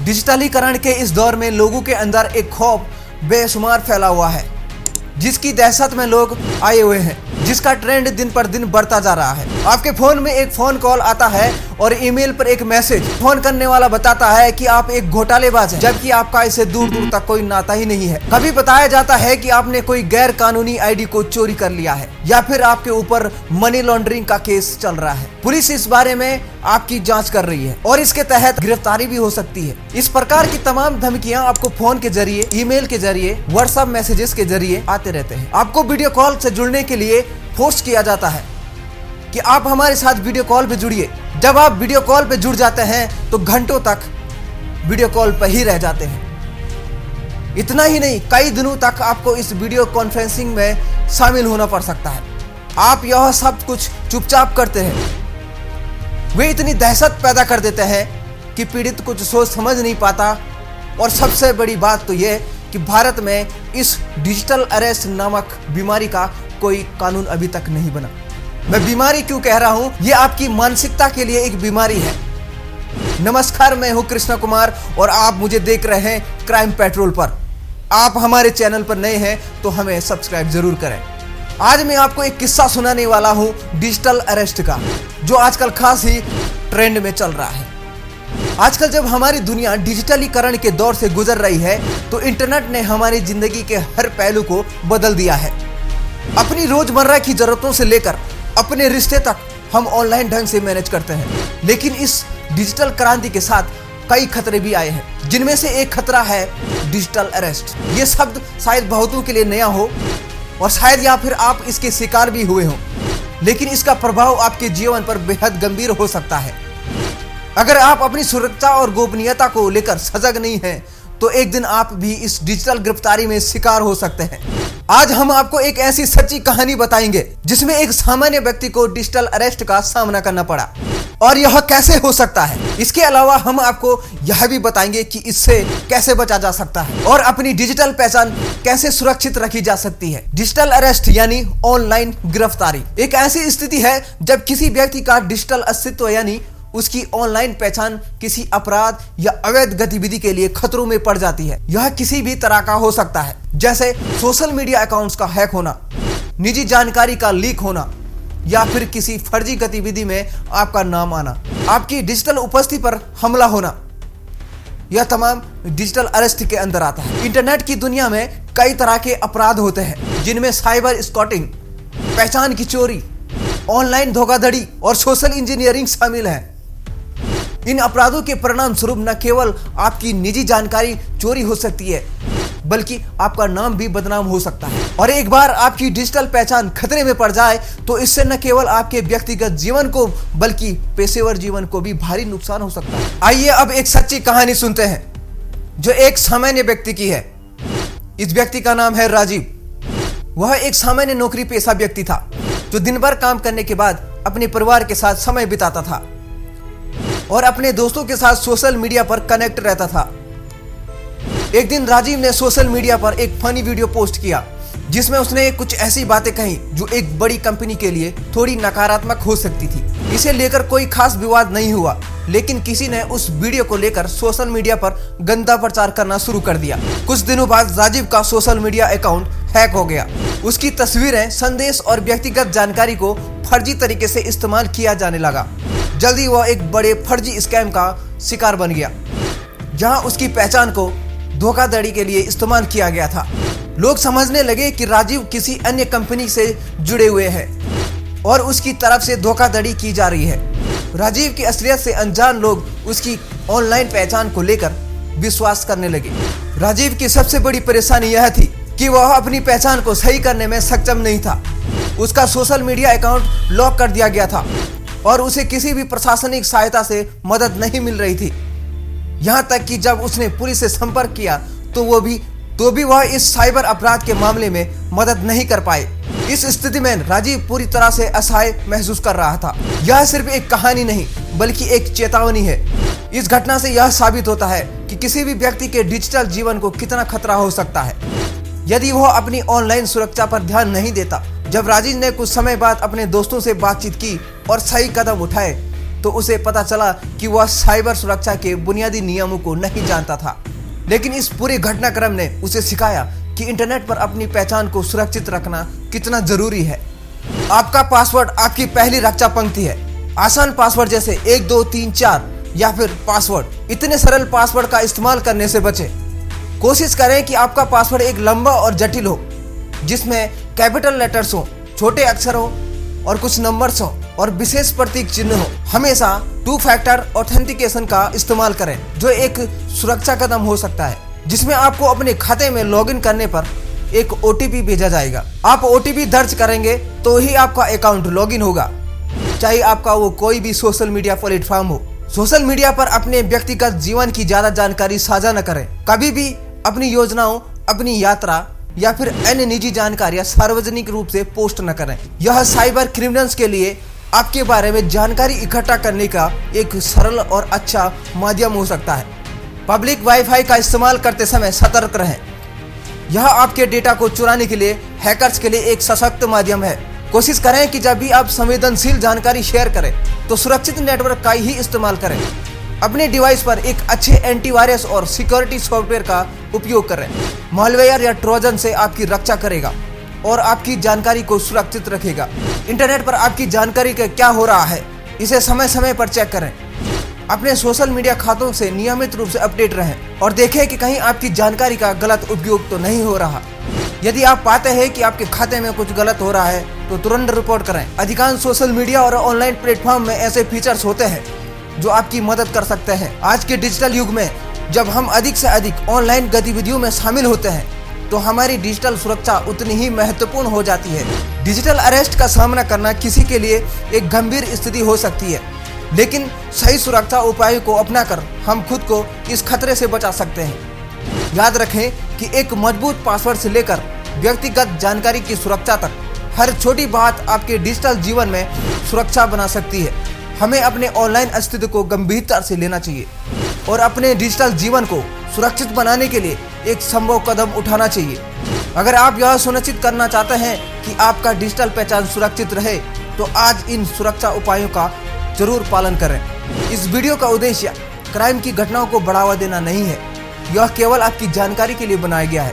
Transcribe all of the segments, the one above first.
डिजिटलीकरण के इस दौर में लोगों के अंदर एक खौफ बेशुमार फैला हुआ है, जिसकी दहशत में लोग आए हुए हैं, जिसका ट्रेंड दिन पर दिन बढ़ता जा रहा है। आपके फोन में एक फोन कॉल आता है और ईमेल पर एक मैसेज। फोन करने वाला बताता है कि आप एक घोटालेबाज हैं, जबकि आपका इससे दूर दूर तक कोई नाता ही नहीं है। कभी बताया जाता है कि आपने कोई गैर कानूनी आईडी को चोरी कर लिया है, या फिर आपके ऊपर मनी लॉन्ड्रिंग का केस चल रहा है। पुलिस इस बारे में आपकी जांच कर रही है और इसके तहत गिरफ्तारी भी हो सकती है। इस प्रकार की तमाम धमकियां आपको फोन के जरिए, ईमेल के जरिए, व्हाट्सएप मैसेजेस के जरिए आते रहते हैं। आपको वीडियो कॉल से जुड़ने के लिए फोर्स किया जाता है कि आप हमारे साथ वीडियो कॉल पे जुड़िए। जब आप वीडियो कॉल पे जुड़ जाते हैं तो घंटों तक वीडियो कॉल पे ही रह जाते हैं। इतना ही नहीं, कई दिनों तक आपको इस वीडियो कॉन्फ्रेंसिंग में शामिल होना पड़ सकता है। आप यह सब कुछ चुपचाप करते हैं। वे इतनी दहशत पैदा कर देते हैं कि पीड़ित कुछ सोच समझ नहीं पाता। और सबसे बड़ी बात तो यह कि भारत में इस डिजिटल अरेस्ट नामक बीमारी का कोई कानून अभी तक नहीं बना। मैं बीमारी क्यों कह रहा हूं? यह आपकी मानसिकता के लिए एक बीमारी है। नमस्कार, मैं हूं कृष्णा कुमार और आप मुझे देख रहे हैं क्राइम पेट्रोल पर। आप हमारे चैनल पर नए हैं तो हमें सब्सक्राइब जरूर करें। आज मैं आपको एक किस्सा सुनाने वाला हूं डिजिटल अरेस्ट का, जो आजकल खास ही ट्रेंड में चल रहा है। आजकल जब हमारी दुनिया डिजिटलीकरण के दौर से गुजर रही है तो इंटरनेट ने हमारी जिंदगी के हर पहलू को बदल दिया है। अपनी रोजमर्रा की जरूरतों से लेकर अपने रिश्ते तक हम ऑनलाइन ढंग से मैनेज करते हैं। लेकिन इस डिजिटल क्रांति के साथ कई खतरे भी आए हैं, जिनमें से एक खतरा है डिजिटल अरेस्ट। ये शब्द शायद बहुतों के लिए नया हो और शायद या फिर आप इसके शिकार भी हुए हो, लेकिन इसका प्रभाव आपके जीवन पर बेहद गंभीर हो सकता है। अगर आप अपनी सुरक्षा और गोपनीयता को लेकर सजग नहीं हैं, तो एक दिन आप भी इस डिजिटल गिरफ्तारी में शिकार हो सकते हैं। आज हम आपको एक ऐसी सच्ची कहानी बताएंगे जिसमें एक सामान्य व्यक्ति को डिजिटल अरेस्ट का सामना करना पड़ा और यह कैसे हो सकता है। इसके अलावा हम आपको यह भी बताएंगे कि इससे कैसे बचा जा सकता है और अपनी डिजिटल पहचान कैसे सुरक्षित रखी जा सकती है। डिजिटल अरेस्ट यानी ऑनलाइन गिरफ्तारी एक ऐसी स्थिति है जब किसी व्यक्ति का डिजिटल अस्तित्व यानी उसकी ऑनलाइन पहचान किसी अपराध या अवैध गतिविधि के लिए खतरों में पड़ जाती है। यह किसी भी तरह का हो सकता है, जैसे सोशल मीडिया अकाउंट्स का हैक होना, निजी जानकारी का लीक होना, या फिर किसी फर्जी गतिविधि में आपका नाम आना, आपकी डिजिटल उपस्थिति पर हमला होना। यह तमाम डिजिटल अरेस्ट के अंदर आता है। इंटरनेट की दुनिया में कई तरह के अपराध होते हैं, जिनमें साइबर स्टॉकिंग, पहचान की चोरी, ऑनलाइन धोखाधड़ी और सोशल इंजीनियरिंग शामिल है। इन अपराधों के परिणाम स्वरूप न केवल आपकी निजी जानकारी चोरी हो सकती है, बल्कि आपका नाम भी बदनाम हो सकता है। और एक बार आपकी डिजिटल पहचान खतरे में पड़ जाए तो इससे न केवल आपके व्यक्तिगत जीवन को बल्कि पेशेवर जीवन को भी भारी नुकसान हो सकता है। आइए अब एक सच्ची कहानी सुनते हैं, जो एक सामान्य व्यक्ति की है। इस व्यक्ति का नाम है राजीव। वह एक सामान्य नौकरी पेशा व्यक्ति था, जो दिन भर काम करने के बाद अपने परिवार के साथ समय बिताता था और अपने दोस्तों के साथ सोशल मीडिया पर कनेक्ट रहता था। एक दिन राजीव ने सोशल मीडिया पर एक फनी वीडियो पोस्ट किया, जिसमें उसने कुछ ऐसी बातें कही जो एक बड़ी कंपनी के लिए थोड़ी नकारात्मक हो सकती थी। इसे लेकर कोई खास विवाद नहीं हुआ, लेकिन किसी ने उस वीडियो को लेकर सोशल मीडिया पर गंदा प्रचार करना शुरू कर दिया। कुछ दिनों बाद राजीव का सोशल मीडिया अकाउंट हैक हो गया। उसकी तस्वीरें, संदेश और व्यक्तिगत जानकारी को फर्जी तरीके से इस्तेमाल किया जाने लगा। जल्दी वह एक बड़े फर्जी स्कैम का शिकार बन गया, जहां उसकी पहचान को धोखाधड़ी के लिए इस्तेमाल किया गया था। लोग समझने लगे कि राजीव किसी अन्य कंपनी से जुड़े हुए हैं और उसकी तरफ से धोखाधड़ी की जा रही है। राजीव की असलियत से अनजान लोग उसकी ऑनलाइन पहचान को लेकर विश्वास करने लगे। राजीव की सबसे बड़ी परेशानी यह थी कि वह अपनी पहचान को सही करने में सक्षम नहीं था। उसका सोशल मीडिया अकाउंट लॉक कर दिया गया था और उसे किसी भी प्रशासनिक सहायता से मदद नहीं मिल रही थी। यहाँ तक कि जब उसने पुलिस से संपर्क किया तो भी वह इस साइबर अपराध के मामले में मदद नहीं कर पाए। इस स्थिति में राजीव पूरी तरह से असहाय महसूस कर रहा था। यह सिर्फ एक कहानी नहीं, बल्कि एक चेतावनी है। इस घटना से यह साबित होता है कि किसी भी व्यक्ति के डिजिटल जीवन को कितना खतरा हो सकता है यदि वह अपनी ऑनलाइन सुरक्षा पर ध्यान नहीं देता। जब राजीव ने कुछ समय बाद अपने दोस्तों से बातचीत की और सही कदम उठाए तो उसे पता चला कि वह साइबर सुरक्षा के बुनियादी नियमों को नहीं जानता था। लेकिन इस पूरे घटनाक्रम ने उसे सिखाया कि इंटरनेट पर अपनी पहचान को सुरक्षित रखना कितना जरूरी है। आपका पासवर्ड आपकी पहली रक्षा पंक्ति है। आसान पासवर्ड जैसे 1 2 3 4 या फिर पासवर्ड, इतने सरल पासवर्ड का इस्तेमाल करने से बचें। कोशिश करें कि आपका पासवर्ड एक लंबा और जटिल हो, जिसमें कैपिटल लेटर्स हो, छोटे अक्षर हो और कुछ नंबर्स हो और विशेष प्रतीक चिन्ह हो। हमेशा 2 फैक्टर ऑथेंटिकेशन का इस्तेमाल करें, जो एक सुरक्षा कदम हो सकता है, जिसमें आपको अपने खाते में लॉगिन करने पर एक OTP भेजा जाएगा। आप OTP दर्ज करेंगे तो ही आपका अकाउंट लॉगिन होगा, चाहे आपका वो कोई भी सोशल मीडिया प्लेटफॉर्म हो। सोशल मीडिया पर अपने व्यक्तिगत जीवन की ज्यादा जानकारी साझा न करें। कभी भी अपनी योजनाओं, अपनी यात्रा या फिर अन्य निजी जानकारियां सार्वजनिक रूप से पोस्ट न करें। यह साइबर क्रिमिनल्स के लिए आपके बारे में जानकारी इकट्ठा करने का एक सरल और अच्छा माध्यम हो सकता है। पब्लिक वाईफाई का इस्तेमाल करते समय सतर्क रहें। यह आपके डेटा को चुराने के लिए हैकर्स के लिए एक सशक्त माध्यम है। कोशिश करें कि जब भी आप संवेदनशील जानकारी शेयर करें तो सुरक्षित नेटवर्क का ही इस्तेमाल करें। अपने डिवाइस पर एक अच्छे एंटीवायरस और सिक्योरिटी सॉफ्टवेयर का उपयोग करें। मॉलवेयर या ट्रोजन से आपकी रक्षा करेगा और आपकी जानकारी को सुरक्षित रखेगा। इंटरनेट पर आपकी जानकारी का क्या हो रहा है, इसे समय समय पर चेक करें। अपने सोशल मीडिया खातों से नियमित रूप से अपडेट रहें और देखें कि कहीं आपकी जानकारी का गलत उपयोग तो नहीं हो रहा। यदि आप पाते हैं कि आपके खाते में कुछ गलत हो रहा है तो तुरंत रिपोर्ट करें। अधिकांश सोशल मीडिया और ऑनलाइन प्लेटफॉर्म में ऐसे फीचर्स होते हैं जो आपकी मदद कर सकते हैं। आज के डिजिटल युग में जब हम अधिक से अधिक ऑनलाइन गतिविधियों में शामिल होते हैं तो हमारी डिजिटल सुरक्षा उतनी ही महत्वपूर्ण हो जाती है। डिजिटल अरेस्ट का सामना करना किसी के लिए एक गंभीर स्थिति हो सकती है, लेकिन सही सुरक्षा उपायों को अपनाकर हम खुद को इस खतरे से बचा सकते हैं। याद रखें कि एक मजबूत पासवर्ड से लेकर व्यक्तिगत जानकारी की सुरक्षा तक हर छोटी बात आपके डिजिटल जीवन में सुरक्षा बना सकती है। हमें अपने ऑनलाइन अस्तित्व को गंभीरता से लेना चाहिए और अपने डिजिटल जीवन को सुरक्षित बनाने के लिए एक संभव कदम उठाना चाहिए। अगर आप यह सुनिश्चित करना चाहते हैं कि आपका डिजिटल पहचान सुरक्षित रहे तो आज इन सुरक्षा उपायों का जरूर पालन करें। इस वीडियो का उद्देश्य क्राइम की घटनाओं को बढ़ावा देना नहीं है, यह केवल आपकी जानकारी के लिए बनाया गया है।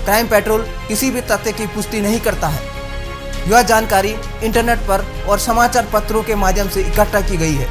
क्राइम पेट्रोल किसी भी तथ्य की पुष्टि नहीं करता है। यह जानकारी इंटरनेट पर और समाचार पत्रों के माध्यम से इकट्ठा की गई है।